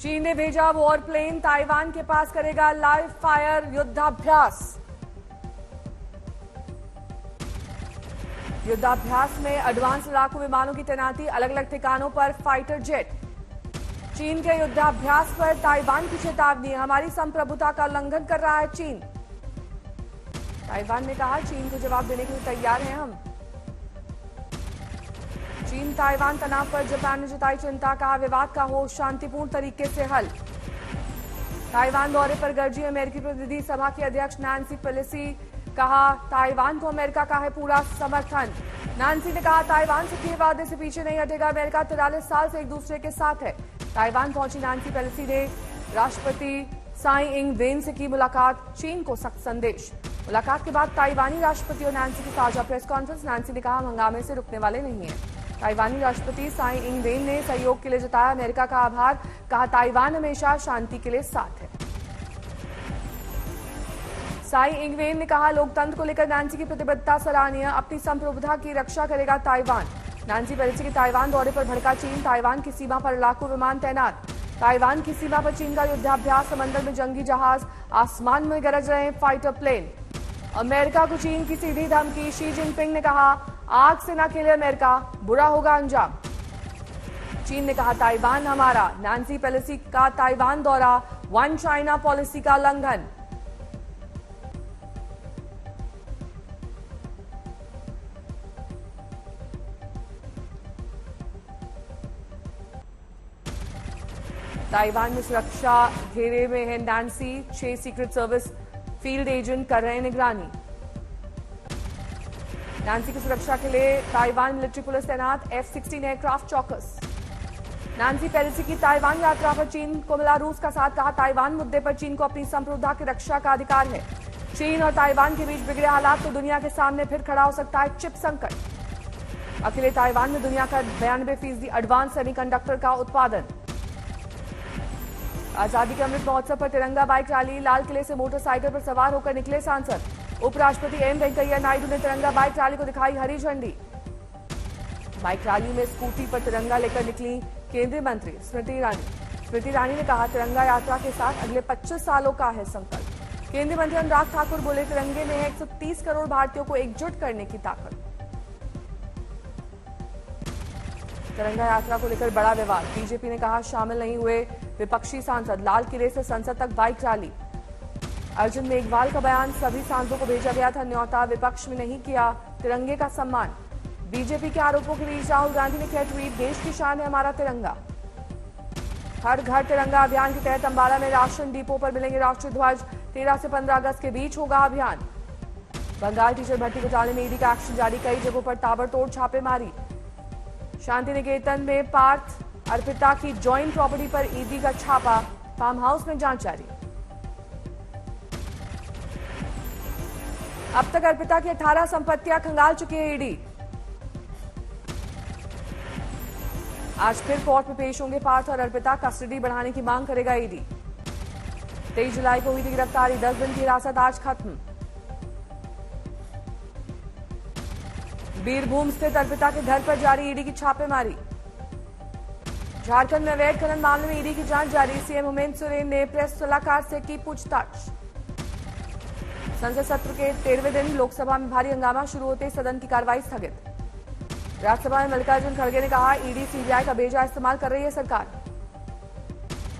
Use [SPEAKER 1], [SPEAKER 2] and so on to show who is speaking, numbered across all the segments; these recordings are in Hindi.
[SPEAKER 1] चीन ने भेजा वॉर प्लेन, ताइवान के पास करेगा लाइव फायर युद्धाभ्यास। युद्धाभ्यास में एडवांस लड़ाकू विमानों की तैनाती, अलग अलग ठिकानों पर फाइटर जेट। चीन के युद्धाभ्यास पर ताइवान की चेतावनी, हमारी संप्रभुता का उल्लंघन कर रहा है चीन। ताइवान ने कहा चीन को जवाब देने के लिए तैयार हैं हम। चीन ताइवान तनाव पर जापान ने जताई चिंता, कहा विवाद का हो शांतिपूर्ण तरीके से हल। ताइवान दौरे पर गरजी अमेरिकी प्रतिनिधि सभा के अध्यक्ष नैन्सी पेलोसी, कहा ताइवान को अमेरिका का है पूरा समर्थन। नैन्सी ने कहा ताइवान से किए वादे से पीछे नहीं हटेगा अमेरिका, 43 साल से एक दूसरे के साथ है। ताइवान पहुंची नैन्सी पेलोसी ने राष्ट्रपति साई इंग वेन से की मुलाकात, चीन को सख्त संदेश। मुलाकात के बाद ताइवानी राष्ट्रपति और नैन्सी की साझा प्रेस कॉन्फ्रेंस। नैन्सी ने कहा हम हंगामे से रुकने वाले नहीं हैं। ताइवानी राष्ट्रपति साई इंग वेन ने सहयोग के लिए जताया अमेरिका का आभार, कहा ताइवान हमेशा शांति के लिए साथ है। साई इंग वेन ने कहा लोकतंत्र को लेकर नैन्सी की प्रतिबद्धता सराहनीय, अपनी संप्रभुता की रक्षा करेगा ताइवान। नैन्सी पेलोसी के ताइवान दौरे पर भड़का चीन, ताइवान की सीमा पर लड़ाकू विमान तैनात। ताइवान की सीमा पर चीन का युद्धाभ्यास, समंदर में जंगी जहाज, आसमान में गरज रहे फाइटर प्लेन। अमेरिका को चीन की सीधी धमकी, शी जिनपिंग ने कहा आग से न खेले अमेरिका, बुरा होगा अंजाम। चीन ने कहा ताइवान हमारा। नैन्सी पेलोसी का ताइवान दौरा, वन चाइना पॉलिसी का उल्लंघन। ताइवान में सुरक्षा घेरे में है Nancy, 6 secret service field agent कर रहे हैं निगरानी। नैन्सी की सुरक्षा के लिए ताइवान मिलिट्री पुलिस तैनात, F-16 एयरक्राफ्ट चौकस। नैन्सी पेलोसी की ताइवान यात्रा पर चीन को मिला रूस का साथ, कहा ताइवान मुद्दे पर चीन को अपनी संप्रभुता की रक्षा का अधिकार है। चीन और ताइवान के बीच बिगड़े हालात तो दुनिया के सामने फिर खड़ा हो सकता है चिप संकट। अकेले ताइवान में दुनिया का 92% एडवांस सेमीकंडक्टर का उत्पादन। आजादी के अमृत महोत्सव पर तिरंगा बाइक रैली, लाल किले से मोटरसाइकिल पर सवार होकर निकले सांसद। उपराष्ट्रपति एम वेंकैया नायडू ने तिरंगा बाइक रैली को दिखाई हरी झंडी। बाइक रैली में स्कूटी पर तिरंगा लेकर निकली केंद्रीय मंत्री स्मृति ईरानी। स्मृति ईरानी ने कहा तिरंगा यात्रा के साथ अगले 25 सालों का है संकल्प। केंद्रीय मंत्री अनुराग ठाकुर बोले तिरंगे में है 130 करोड़ भारतीयों को एकजुट करने की ताकत। तिरंगा यात्रा को लेकर बड़ा विवाद, बीजेपी ने कहा शामिल नहीं हुए विपक्षी सांसद। लाल किले से संसद तक बाइक रैली। अर्जुन मेघवाल का बयान, सभी सांसदों को भेजा गया था न्योता, विपक्ष में नहीं किया तिरंगे का सम्मान। बीजेपी के आरोपों के बीच राहुल गांधी ने किया ट्वीट, देश की शान है हमारा तिरंगा। हर घर तिरंगा अभियान के तहत अंबाला में राशन डिपो पर मिलेंगे राष्ट्रीय ध्वज, 13 से 15 अगस्त के बीच होगा अभियान। बंगाल टीचर भर्ती घोटाले में ईडी का एक्शन जारी, कई जगहों पर ताबड़तोड़ छापेमारी। शांति निकेतन में पार्थ अर्पिता की जॉइंट प्रॉपर्टी पर ईडी का छापा, फार्म हाउस में जांच जारी। अब तक अर्पिता की 18 संपत्तियां खंगाल चुकी है ईडी। आज फिर कोर्ट में पेश होंगे पार्थ और अर्पिता, कस्टडी बढ़ाने की मांग करेगा ईडी। 23 जुलाई को हुई थी गिरफ्तारी, 10 दिन की हिरासत आज खत्म। बीरभूम स्थित अर्पिता के घर पर जारी ईडी की छापेमारी। झारखंड में अवैध खनन मामले में ईडी की जांच जारी, सीएम हेमंत सोरेन ने प्रेस सलाहकार से की पूछताछ। संसद सत्र के 13वें दिन लोकसभा में भारी हंगामा, शुरू होते ही सदन की कार्रवाई स्थगित। राज्यसभा में मल्लिकार्जुन खड़गे ने कहा ईडी सीबीआई का बेजा इस्तेमाल कर रही है सरकार।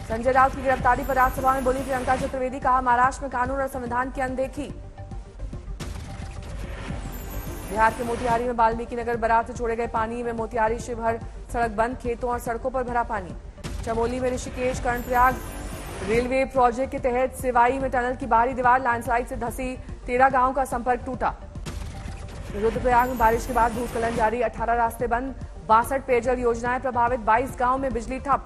[SPEAKER 1] संजय राउत की गिरफ्तारी पर राज्यसभा में बोली प्रियंका चतुर्वेदी, कहा महाराष्ट्र में कानून और संविधान की अनदेखी। बिहार के मोतिहारी में वाल्मीकि नगर बारात से छोड़े गए पानी में मोतिहारी शिवहर सड़क बंद, खेतों और सड़कों पर भरा पानी। चमोली में ऋषिकेश कर्णप्रयाग रेलवे प्रोजेक्ट के तहत सिवाई में टनल की बाहरी दीवार लैंडस्लाइड से धसी, 13 गांवों का संपर्क टूटा। रुद्रप्रयाग में बारिश के बाद भूस्खलन जारी, 18 रास्ते बंद, 62 पेयजल योजनाएं प्रभावित, 22 गांवों में बिजली ठप।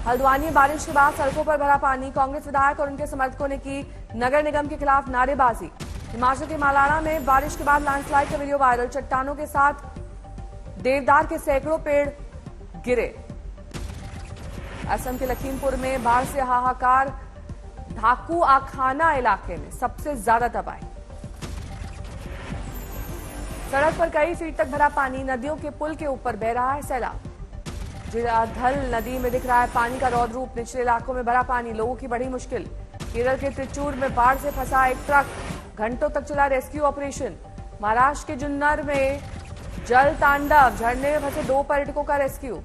[SPEAKER 1] हल्द्वानी में बारिश के बाद सड़कों पर भरा पानी, कांग्रेस विधायक और उनके समर्थकों ने की नगर निगम के खिलाफ नारेबाजी। हिमाचल के मालाना में बारिश के बाद लैंडस्लाइड का वीडियो वायरल, चट्टानों के साथ देवदार के सैकड़ों पेड़ गिरे। असम के लखीमपुर में बाढ़ से हाहाकार, ढाकू आखाना इलाके में सबसे ज्यादा तबाही। सड़क पर कई फीट तक भरा पानी, नदियों के पुल के ऊपर बह रहा है सैलाब। जिलाधल नदी में दिख रहा है पानी का रौद्र रूप। निचले इलाकों में भरा पानी, लोगों की बड़ी मुश्किल। केरल के त्रिचूर में बाढ़ से फंसा एक ट्रक, घंटों तक चला रेस्क्यू ऑपरेशन। महाराष्ट्र के जुन्नर में जल तांडव, झरने में फंसे 2 पर्यटकों का रेस्क्यू।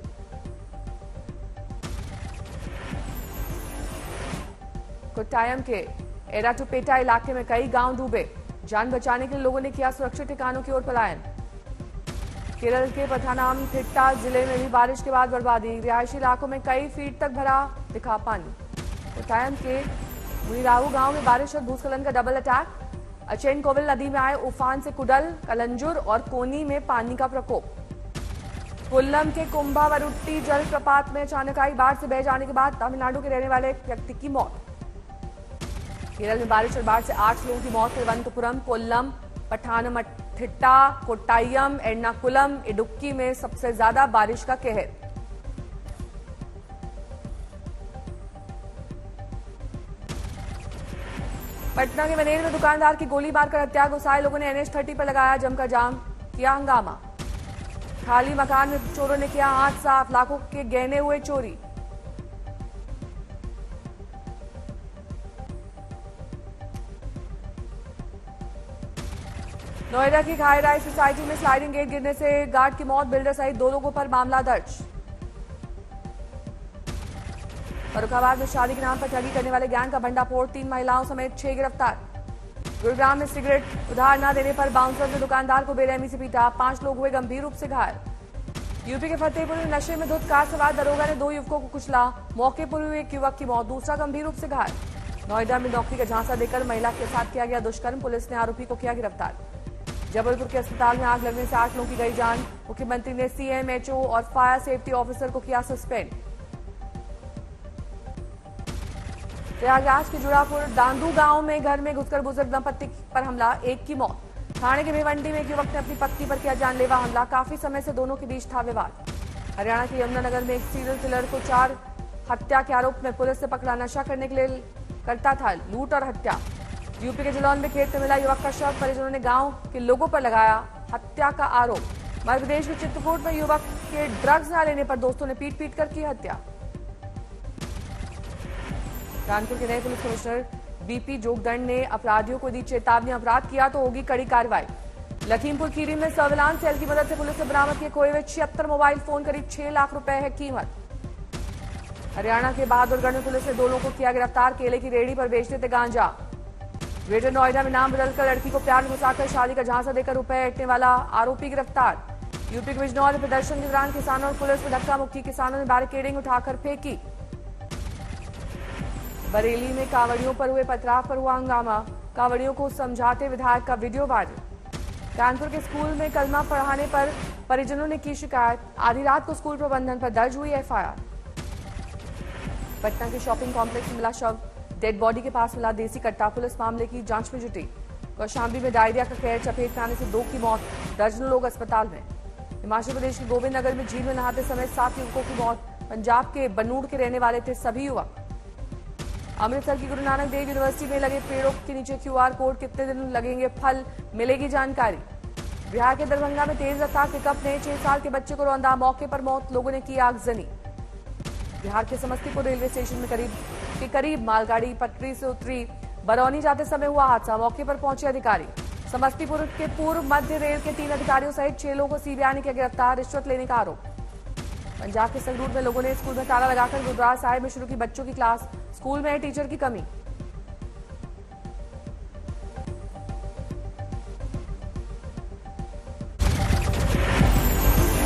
[SPEAKER 1] कोट्टायम के एराटुपेटा इलाके में कई गांव डूबे, जान बचाने के लिए लोगों ने किया सुरक्षित ठिकानों की ओर पलायन। केरल के पथानामथिट्टा जिले में भी बारिश के बाद बर्बादी, रिहायशी इलाकों में कई फीट तक भरा दिखा पानी। कोट्टायम के मुनिरावू गांव में बारिश और भूस्खलन का डबल अटैक। अचेन कोविल नदी में आए उफान से कुडल, कलंजुर और कोनी में पानी का प्रकोप। कोल्लम के कुंभावरुट्टी जल प्रपात में अचानक आई बाढ़ से बह जाने के बाद तमिलनाडु के रहने वाले एक व्यक्ति की मौत। केरल में बारिश और बाढ़ से 8 लोगों की मौत। तिरुवनंतपुरम, कोल्लम, पठानमथिट्टा, कोट्टायम, एर्नाकुलम, इडुक्की में सबसे ज्यादा बारिश का कहर। पटना के मनेर में दुकानदार की गोली मारकर हत्या, गुस्साए लोगों ने NH30 पर लगाया जमकर जाम, किया हंगामा। खाली मकान में चोरों ने किया हाथ साफ, लाखों के गहने हुए चोरी। नोएडा की खाई राय सोसाइटी में स्लाइडिंग गेट गिरने से गार्ड की मौत, बिल्डर सहित 2 लोगों पर मामला दर्ज। फर्रुखाबाद में शादी के नाम पर ठगी करने वाले गैंग का भंडाफोड़, 3 महिलाओं समेत 6 गिरफ्तार। गुरुग्राम में सिगरेट उधार न देने पर बाउंसर ने दुकानदार को बेरहमी से पीटा, 5 लोग हुए गंभीर रूप से घायल। यूपी के फतेहपुर में नशे में धुत कार सवार दरोगा ने 2 युवकों को कुचला, मौके पर हुए एक युवक की मौत, दूसरा गंभीर रूप से घायल। नोएडा में नौकरी का झांसा देकर महिला के साथ किया गया दुष्कर्म, पुलिस ने आरोपी को किया गिरफ्तार। जबलपुर के अस्पताल में आग लगने से 8 लोगों की गई जान, मुख्यमंत्री ने CMHO और फायर सेफ्टी ऑफिसर को किया सस्पेंड। प्रयागराज के जुड़ापुर दांदू गांव में घर में घुसकर बुजुर्ग दंपत्ति पर हमला, एक की मौत। थाने के भिवंडी में एक युवक ने अपनी पत्नी पर किया जानलेवा हमला, काफी समय से दोनों के बीच था विवाद। हरियाणा के यमुनानगर में एक सीरियल किलर को 4 हत्या के आरोप में पुलिस ने पकड़ा, नशा करने के लिए करता था लूट और हत्या। यूपी के जलौन में खेत में मिला युवक का शव, परिजनों ने गांव के लोगों पर लगाया हत्या का आरोप। मध्य प्रदेश के चित्रकूट में युवक के ड्रग्स न लेने पर दोस्तों ने पीट पीट कर की हत्या। कानपुर के नए पुलिस कमिश्नर BP जोगदंड ने अपराधियों को दी चेतावनी, अपराध किया तो होगी कड़ी कार्रवाई। लखीमपुर खीरी में सर्विलांस सेल की मदद से पुलिस ने बरामद किए खोए हुए 76 मोबाइल फोन, करीब 6 लाख रुपए है कीमत। हरियाणा के बहादुरगढ़ में पुलिस ने 2 लोगों को किया गिरफ्तार, केले की रेहड़ी पर बेचते थे गांजा। ग्रेटर नोएडा में नाम बदलकर लड़की को प्यार में घुसाकर शादी का झांसा देकर रुपए ऐंठने वाला आरोपी गिरफ्तार। यूपी के बिजनौर में प्रदर्शन के दौरान किसानों और पुलिस में धक्का मुक्की, किसानों ने बैरिकेडिंग उठाकर फेंकी। बरेली में कांवड़ियों पर हुए पथराव पर हुआ हंगामा, कांवड़ियों को समझाते विधायक का वीडियो वायरल। कानपुर के स्कूल में कलमा पढ़ाने पर परिजनों ने की शिकायत, आधी रात को स्कूल प्रबंधन पर दर्ज हुई FIR। पटना के शॉपिंग कॉम्प्लेक्स में मिला शव, डेड बॉडी के पास मिला देसी कट्टा, पुलिस मामले की जांच में जुटी। कौशाम्बी में डायरिया का कहर, चपेट में आने से 2 की मौत, दर्जनों लोग अस्पताल में। हिमाचल प्रदेश के गोविंद नगर में झील में नहाते समय 7 युवकों की मौत, पंजाब के बनूड़ के रहने वाले थे सभी युवक। अमृतसर की गुरु नानक देव यूनिवर्सिटी में लगे पेड़ों के नीचे QR कोड, कितने दिन लगेंगे फल, मिलेगी जानकारी। बिहार के दरभंगा में तेज रफ्तार पिकअप ने 6 साल के बच्चे को रौंदा, मौके पर मौत, लोगों ने की आगजनी। बिहार के समस्तीपुर रेलवे स्टेशन में करीब मालगाड़ी पटरी से उतरी, बरौनी जाते समय हुआ हादसा, मौके पर पहुंचे अधिकारी। समस्तीपुर के पूर्व मध्य रेल के 3 अधिकारियों सहित 6 लोगों को CBI ने किया गिरफ्तार, रिश्वत लेने का आरोप। पंजाब के संगरूर में लोगों ने स्कूल में ताला लगाकर गुरुद्वारा साहिब में शुरू की बच्चों की क्लास, स्कूल में है टीचर की कमी।